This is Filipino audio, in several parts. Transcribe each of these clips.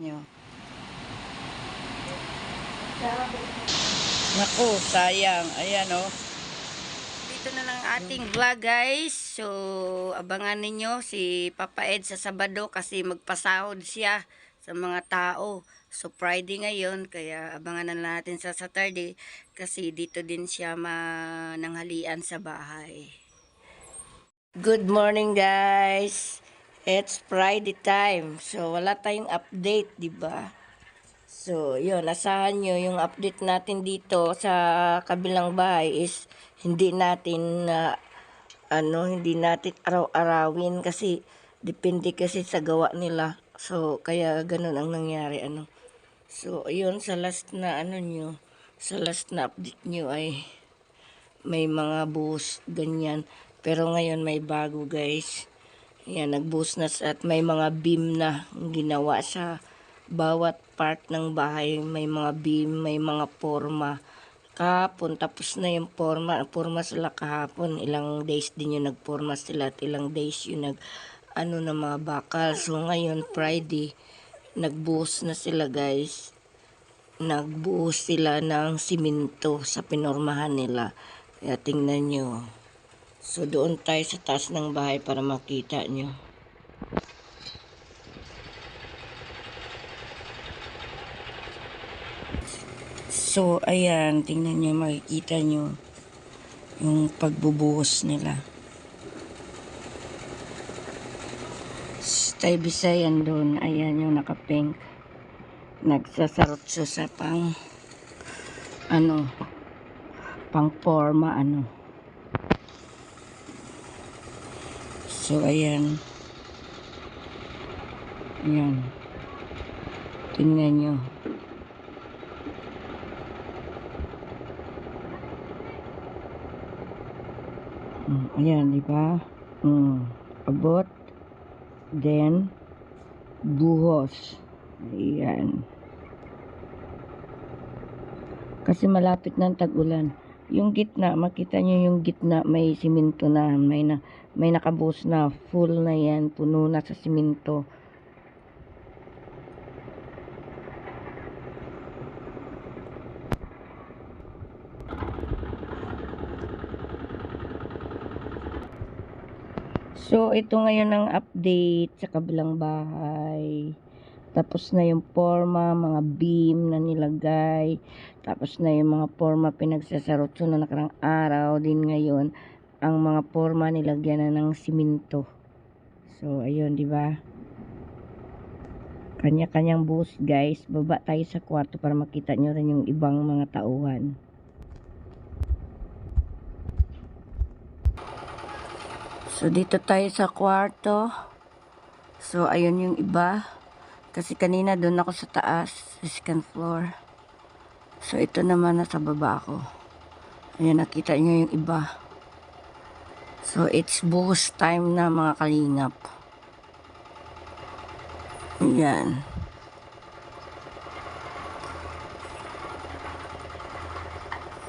Nyo. Naku, sayang. Ayan o. Dito na lang ating vlog guys. So, abangan ninyo si Papa Ed sa Sabado kasi magpasahod siya sa mga tao. So, Friday ngayon, kaya abangan na natin sa Saturday kasi dito din siya mananghalian sa bahay. Good morning guys. It's Friday time. So, wala tayong update, di ba? So, yun, asahan nyo yung update natin dito sa kabilang bahay is hindi natin hindi natin araw-arawin kasi depende kasi sa gawa nila. So, kaya ganun ang nangyari So, ayun sa last na sa last na update nyo ay may mga buhos ganyan. Pero ngayon may bago guys. Yan, nagbuhos na at may mga beam na ginawa sa bawat part ng bahay. May mga beam, may mga forma. Kahapon, tapos na yung forma. Forma sila kahapon. Ilang days din yung nagforma sila at ilang days yung na mga bakal. So ngayon, Friday, nagbuhos na sila guys. Nagbuhos sila ng simento sa pinormahan nila. Kaya tingnan nyo. So doon tayo sa taas ng bahay para makita nyo. So ayan, tingnan nyo, makikita nyo yung pagbubuhos nila. Tay Bisayan doon, ayan yung nakapink. Nagsasarot siya sa pang forma So ayan. Ayan. Tingnan nyo. Ayan, di ba? Abot. Then, buhos. Ayan. Kasi malapit ng tag-ulan. Yung gitna, makita nyo yung gitna, may simento na. May nakabuhos na. Full na yan. Puno na sa simento. So, ito ngayon ang update sa kabilang bahay. Tapos na yung forma, mga beam na nilagay. Tapos na yung mga forma pinagsasarot na nakarang araw. Din ngayon, ang mga forma nilagyan na ng simento. So, ayun, di ba? Kanya-kanyang buhos, guys. Baba tayo sa kwarto para makita nyo rin yung ibang mga tauhan. So, dito tayo sa kwarto. So, ayun yung iba. Kasi kanina doon ako sa taas, sa second floor. So, ito naman nasa baba ako. Ayan, nakita nyo yung iba. So, it's buhos time na mga kalingap. Ayan.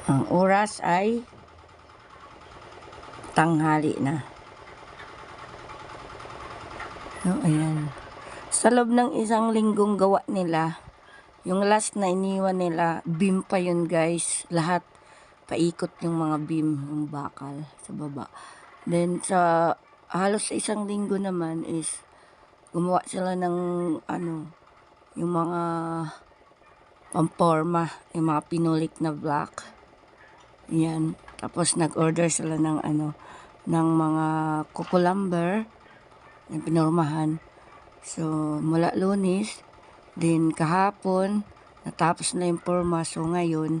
Ang oras ay tanghali na. So, ayan. Sa loob ng isang linggong gawa nila, yung last na iniwan nila, beam pa yun guys. Lahat, paikot yung mga beam, yung bakal sa baba. Then, sa halos sa isang linggo naman is, gumawa sila ng, yung mga pamporma, yung mga pinulik na black. Yan. Tapos, nag-order sila ng, ng mga kukulumber, yung pinormahan. So, mula Lunes, din kahapon, natapos na yung forma. So, ngayon,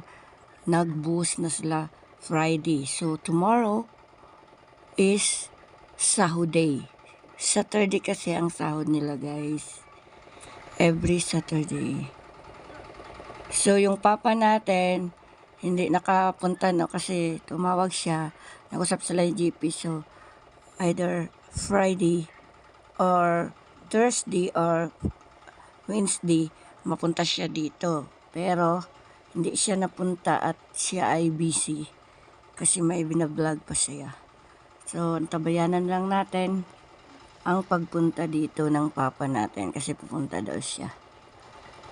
nag-boost na sila Friday. So, tomorrow is sahod day. Saturday kasi ang sahod nila, guys. Every Saturday. So, yung papa natin, hindi nakapunta na kasi tumawag siya. Nag-usap sila yung GP. So, either Friday or Thursday or Wednesday, mapunta siya dito. Pero, hindi siya napunta at siya ay busy. Kasi may binablog pa siya. So, tabayanan lang natin ang pagpunta dito ng papa natin. Kasi pupunta daw siya.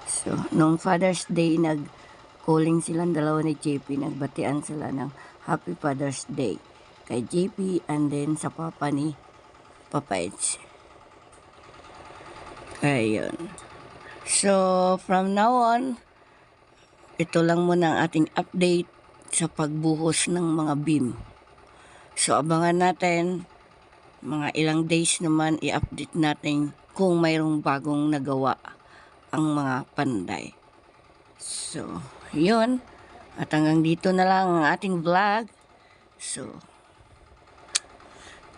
So, nung Father's Day, nag-calling silang dalawa ni JP. Nagbatian sila ng Happy Father's Day kay JP and then sa papa ni Papa Edge. Ayun. So, from now on, ito lang muna ang ating update sa pagbuhos ng mga beam. So, abangan natin, mga ilang days naman, i-update natin kung mayroong bagong nagawa ang mga panday. So, yun. At hanggang dito na lang ang ating vlog. So,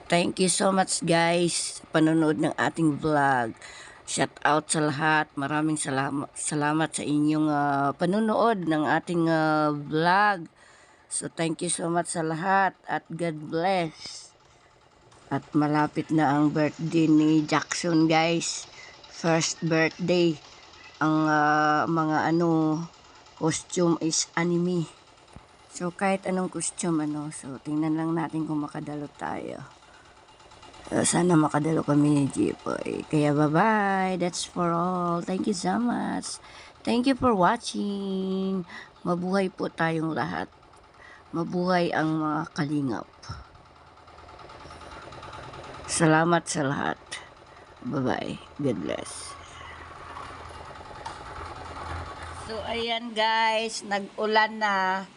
thank you so much guys sa panonood ng ating vlog. Shout out sa lahat. Maraming salamat sa inyong panonood ng ating vlog. So, thank you so much sa lahat at God bless. At malapit na ang birthday ni Jackson guys. First birthday. Ang mga costume is anime. So, kahit anong costume so tingnan lang natin kung makadalo tayo. Sana makadalo kami ni Jipoy. Kaya bye-bye. That's for all. Thank you so much. Thank you for watching. Mabuhay po tayong lahat. Mabuhay ang mga kalingap. Salamat sa lahat. Bye-bye. God bless. So, ayan guys. Nag-ulan na.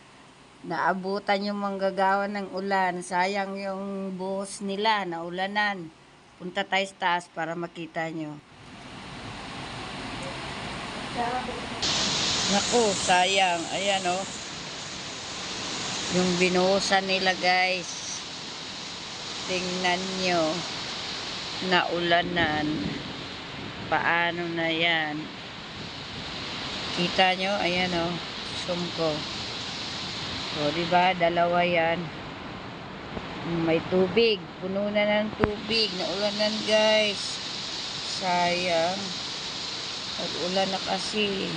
Naabutan yung manggagawa ng ulan. Sayang yung buhos nila. Naulanan. Punta tayo sa taas para makita nyo. Naku, sayang. Ayan o. Yung binuhusan nila guys. Tingnan nyo. Naulanan. Paano na yan? Kita nyo? Ayan o. Zoom ko. O, diba? Dalawa yan. May tubig. Puno na ng tubig. Naulanan guys. Sayang. Nag-ulan na kasi.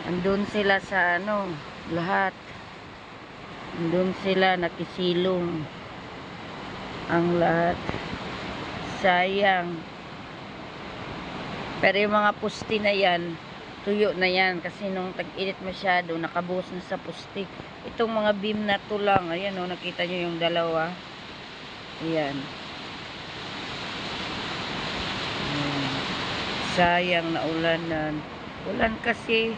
Andun sila sa lahat. Andun sila nakisilong. Ang lahat. Sayang. Pero yung mga pusti na yan, tuyo na yan kasi nung tag-init masyado nakabuhos na sa pusti. Itong mga beam na to lang, ayan nakita nyo yung dalawa, ayan. Sayang na ulan kasi.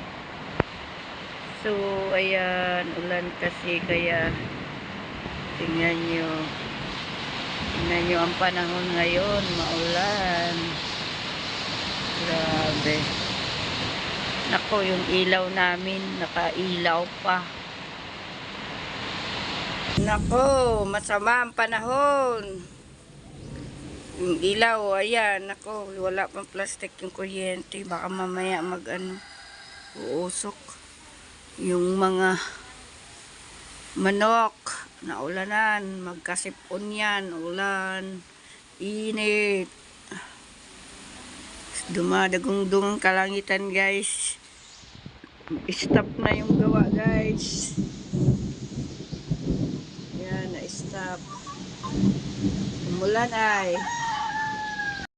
So ayan, ulan kasi, kaya tingnan nyo ang panahon ngayon, maulan. Grabe. Nako, yung ilaw namin, nakailaw pa. Nako, masama ang panahon. Yung ilaw, ayan, nako, wala pang plastic yung kuryente. Baka mamaya uusok. Yung mga manok, naulanan, magkasipon yan, ulan, init. Dumadagong-dung kalangitan guys. Stop na yung gawa guys. Yan, na-stop. Umulan ay.